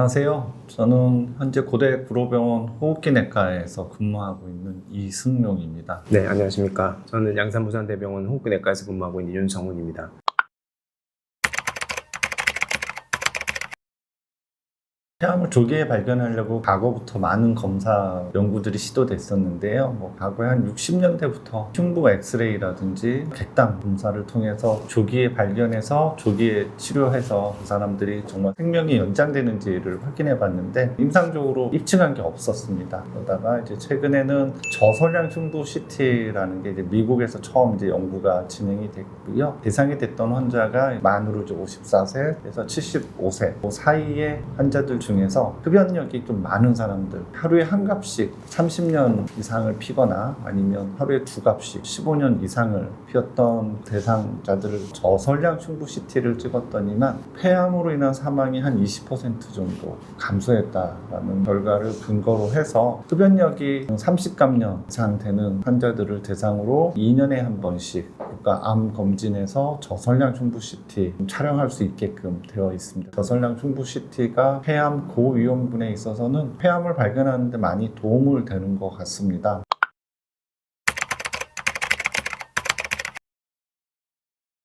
안녕하세요. 저는 현재 고대 구로병원 호흡기내과에서 근무하고 있는 이승용입니다. 네, 안녕하십니까. 저는 양산부산대병원 호흡기내과에서 근무하고 있는 윤성훈입니다. 폐암을 조기에 발견하려고 과거부터 많은 검사 연구들이 시도됐었는데요. 과거에 한 60년대부터 흉부 엑스레이라든지 객당 검사를 통해서 조기에 발견해서 조기에 치료해서 그 사람들이 정말 생명이 연장되는지를 확인해 봤는데 임상적으로 입증한 게 없었습니다. 그러다가 이제 최근에는 저설량 흉부 CT라는 게 이제 미국에서 처음 이제 연구가 진행이 됐고요. 대상이 됐던 환자가 만으로 54세에서 75세 그 사이의 환자들 중에서 흡연력이 좀 많은 사람들, 하루에 한 갑씩 30년 이상을 피거나 아니면 하루에 두 갑씩 15년 이상을 피웠던 대상자들을 저설량 흉부 CT를 찍었더니만 폐암으로 인한 사망이 한 20% 정도 감소했다라는 결과를 근거로 해서 흡연력이 30감년 이상 되는 환자들을 대상으로 2년에 한 번씩 암 검진에서 저설량 흉부 CT 촬영할 수 있게끔 되어 있습니다. 저설량 흉부 CT가 폐암 고위험군에 있어서는 폐암을 발견하는 데 많이 도움을 되는 것 같습니다.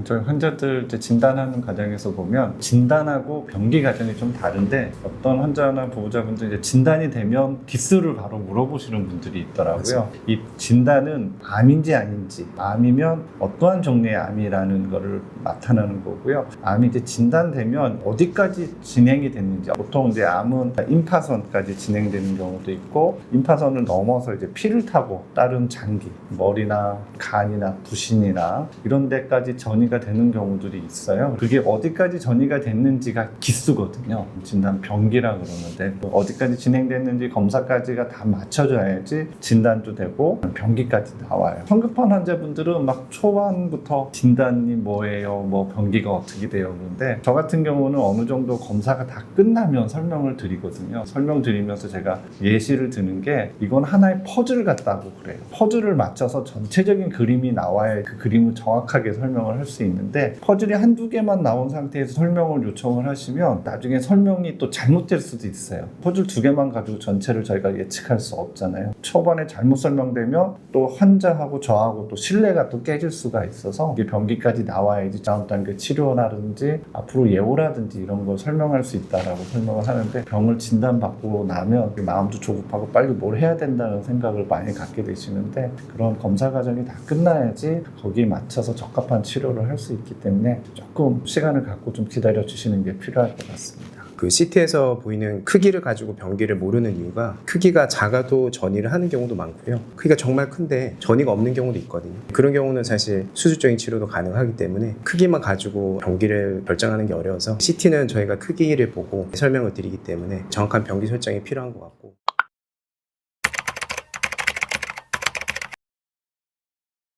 저희 환자들 진단하는 과정에서 보면 진단하고 병기 과정이 좀 다른데 어떤 환자나 보호자분들 이제 진단이 되면 기스를 바로 물어보시는 분들이 있더라고요. 맞습니다. 이 진단은 암인지 아닌지, 암이면 어떠한 종류의 암이라는 거를 나타나는 거고요. 암이 이제 진단되면 어디까지 진행이 됐는지, 보통 이제 암은 임파선까지 진행되는 경우도 있고 임파선을 넘어서 이제 피를 타고 다른 장기, 머리나 간이나 부신이나 이런 데까지 전이가 되는 경우들이 있어요. 그게 어디까지 전이가 됐는지가 기수거든요. 진단 병기라 그러는데 어디까지 진행됐는지 검사까지가 다 맞춰져야지 진단도 되고 병기까지 나와요. 성급한 환자분들은 막 초반부터 진단이 뭐예요, 뭐 병기가 어떻게 돼요. 그런데 저 같은 경우는 어느 정도 검사가 다 끝나면 설명을 드리거든요. 설명드리면서 제가 예시를 드는 게 이건 하나의 퍼즐 같다고 그래요. 퍼즐을 맞춰서 전체적인 그림이 나와야 그 그림을 정확하게 설명을 할 수 있는데 퍼즐이 한두 개만 나온 상태에서 설명을 요청을 하시면 나중에 설명이 또 잘못될 수도 있어요. 퍼즐 두 개만 가지고 전체를 저희가 예측할 수 없잖아요. 초반에 잘못 설명되면 또 환자하고 저하고 또 신뢰가 또 깨질 수가 있어서 이게 병기까지 나와야지 다음 단계 치료라든지 앞으로 예후라든지 이런 걸 설명할 수 있다라고 설명을 하는데 병을 진단받고 나면 마음도 조급하고 빨리 뭘 해야 된다는 생각을 많이 갖게 되시는데 그런 검사 과정이 다 끝나야지 거기에 맞춰서 적합한 치료를 할 수 있기 때문에 조금 시간을 갖고 좀 기다려 주시는 게 필요할 것 같습니다. 그 CT에서 보이는 크기를 가지고 병기를 모르는 이유가 크기가 작아도 전이를 하는 경우도 많고요. 크기가 정말 큰데 전이가 없는 경우도 있거든요. 그런 경우는 사실 수술적인 치료도 가능하기 때문에 크기만 가지고 병기를 결정하는 게 어려워서 CT는 저희가 크기를 보고 설명을 드리기 때문에 정확한 병기 설정이 필요한 것 같고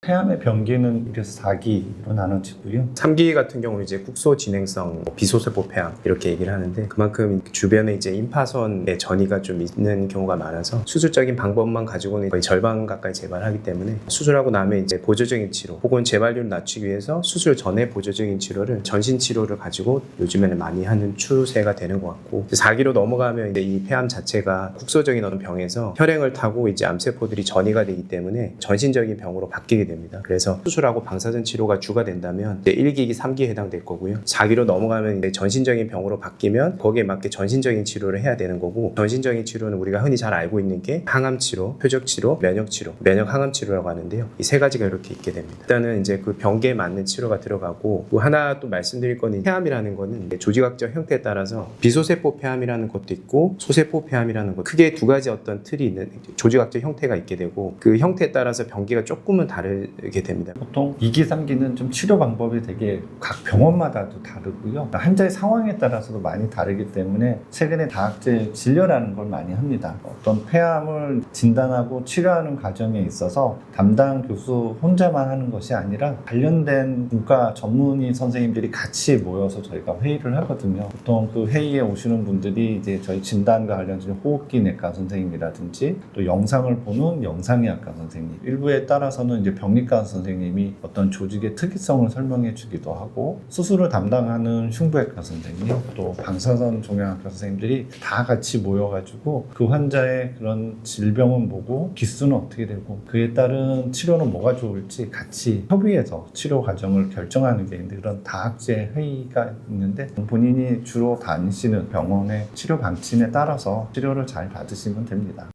폐암의 병기는 그래서 4기로 나눠지고요. 3기 같은 경우는 이제 국소 진행성 비소세포 폐암 이렇게 얘기를 하는데 그만큼 주변에 이제 임파선의 전이가 좀 있는 경우가 많아서 수술적인 방법만 가지고는 거의 절반 가까이 재발하기 때문에 수술하고 나면 이제 보조적인 치료 혹은 재발률을 낮추기 위해서 수술 전에 보조적인 치료를 전신 치료를 가지고 요즘에는 많이 하는 추세가 되는 것 같고 4기로 넘어가면 이제 이 폐암 자체가 국소적인 어떤 병에서 혈행을 타고 이제 암세포들이 전이가 되기 때문에 전신적인 병으로 바뀌게 됩니다. 그래서 수술하고 방사선 치료가 주가 된다면 이제 1기, 3기에 해당될 거고요. 4기로 넘어가면 이제 전신적인 병으로 바뀌면 거기에 맞게 전신적인 치료를 해야 되는 거고 전신적인 치료는 우리가 흔히 잘 알고 있는 게 항암 치료, 표적 치료, 면역 치료, 면역 항암 치료라고 하는데요. 이 세 가지가 이렇게 있게 됩니다. 일단은 이제 그 병기에 맞는 치료가 들어가고 또 하나 또 말씀드릴 거는 폐암이라는 거는 조직학적 형태에 따라서 비소세포 폐암이라는 것도 있고 소세포 폐암이라는 것 크게 두 가지 어떤 틀이 있는 조직학적 형태가 있게 되고 그 형태에 따라서 병기가 조금은 다르게 됩니다. 보통 2기, 3기는 좀 치료 방법이 되게 각 병원마다도 다르고요. 환자의 상황에 따라서도 많이 다르기 때문에 최근에 다학제 진료라는 걸 많이 합니다. 어떤 폐암을 진단하고 치료하는 과정에 있어서 담당 교수 혼자만 하는 것이 아니라 관련된 분과 전문의 선생님들이 같이 모여서 저희가 회의를 하거든요. 보통 그 회의에 오시는 분들이 이제 저희 진단과 관련된 호흡기 내과 선생님이라든지 또 영상을 보는 영상의학과 선생님, 일부에 따라서는 이제 병리과 선생님이 어떤 조직의 특이성을 설명해 주기도 하고 수술을 담당하는 흉부외과 선생님 또 방사선 종양학과 선생님들이 다 같이 모여가지고 그 환자의 그런 질병은 뭐고 기수는 어떻게 되고 그에 따른 치료는 뭐가 좋을지 같이 협의해서 치료 과정을 결정하는 게 있는데 그런 다학제 회의가 있는데 본인이 주로 다니시는 병원의 치료 방침에 따라서 치료를 잘 받으시면 됩니다.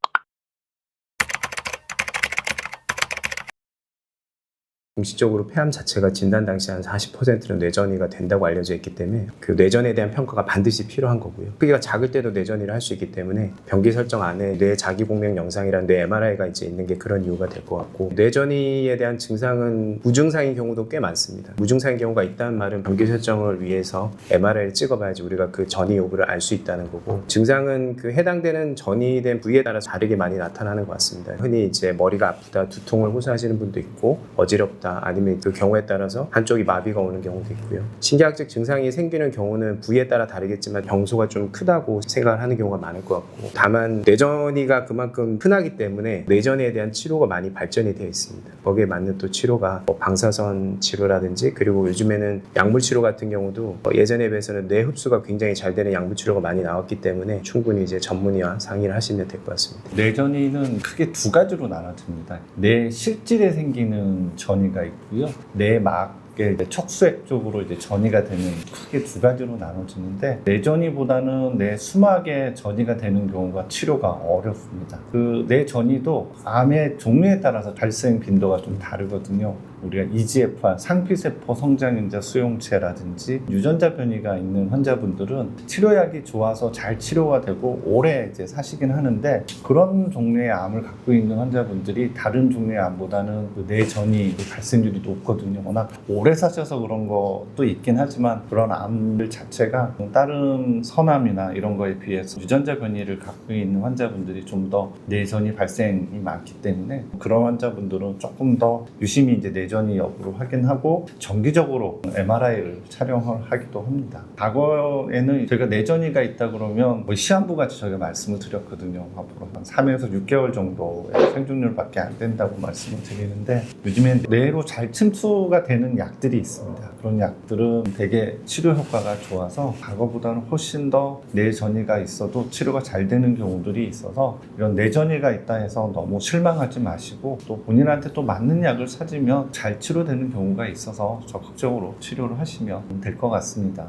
공식적으로 폐암 자체가 진단 당시 한 40%는 뇌전이가 된다고 알려져 있기 때문에 그 뇌전에 대한 평가가 반드시 필요한 거고요. 크기가 작을 때도 뇌전이를 할 수 있기 때문에 병기 설정 안에 뇌 자기공명 영상이라는 뇌 MRI가 이제 있는 게 그런 이유가 될 것 같고 뇌전이에 대한 증상은 무증상인 경우도 꽤 많습니다. 무증상인 경우가 있다는 말은 병기 설정을 위해서 MRI를 찍어봐야지 우리가 그 전이 여부를 알 수 있다는 거고 증상은 그 해당되는 전이된 부위에 따라 다르게 많이 나타나는 것 같습니다. 흔히 이제 머리가 아프다, 두통을 호소하시는 분도 있고 어지럽다 아니면 그 경우에 따라서 한쪽이 마비가 오는 경우도 있고요. 신경학적 증상이 생기는 경우는 부위에 따라 다르겠지만 병소가 좀 크다고 생각을 하는 경우가 많을 것 같고 다만 뇌전이가 그만큼 흔하기 때문에 뇌전에 대한 치료가 많이 발전이 되어 있습니다. 거기에 맞는 또 치료가 방사선 치료라든지 그리고 요즘에는 약물 치료 같은 경우도 예전에 비해서는 뇌 흡수가 굉장히 잘 되는 약물 치료가 많이 나왔기 때문에 충분히 이제 전문의와 상의를 하시면 될 것 같습니다. 뇌전이는 크게 두 가지로 나눠집니다. 뇌 실질에 생기는 전이가 있고요. 뇌막의 척수액 쪽으로 이제 전이가 되는 크게 두 가지로 나눠지는데 뇌전이보다는 뇌 수막에 전이가 되는 경우가 치료가 어렵습니다. 그 뇌전이도 암의 종류에 따라서 발생 빈도가 좀 다르거든요. 우리가 EGFR, 상피세포 성장인자 수용체라든지 유전자 변이가 있는 환자분들은 치료약이 좋아서 잘 치료가 되고 오래 이제 사시긴 하는데 그런 종류의 암을 갖고 있는 환자분들이 다른 종류의 암보다는 그 뇌전이 발생률이 높거든요. 워낙 오래 사셔서 그런 것도 있긴 하지만 그런 암들 자체가 다른 선암이나 이런 거에 비해서 유전자 변이를 갖고 있는 환자분들이 좀 더 뇌전이 발생이 많기 때문에 그런 환자분들은 조금 더 유심히 이제 뇌전이 여부를 확인하고 정기적으로 MRI를 촬영을 하기도 합니다. 과거에는 저희가 뇌전이가 있다 그러면 시한부 같이 저희가 말씀을 드렸거든요. 앞으로 한 3에서 6개월 정도의 생존율밖에 안 된다고 말씀을 드리는데 요즘엔 뇌로 잘 침투가 되는 약들이 있습니다. 그런 약들은 되게 치료 효과가 좋아서 과거보다는 훨씬 더 뇌전이가 있어도 치료가 잘 되는 경우들이 있어서 이런 뇌전이가 있다 해서 너무 실망하지 마시고 또 본인한테 또 맞는 약을 찾으면 잘 치료되는 경우가 있어서 적극적으로 치료를 하시면 될 것 같습니다.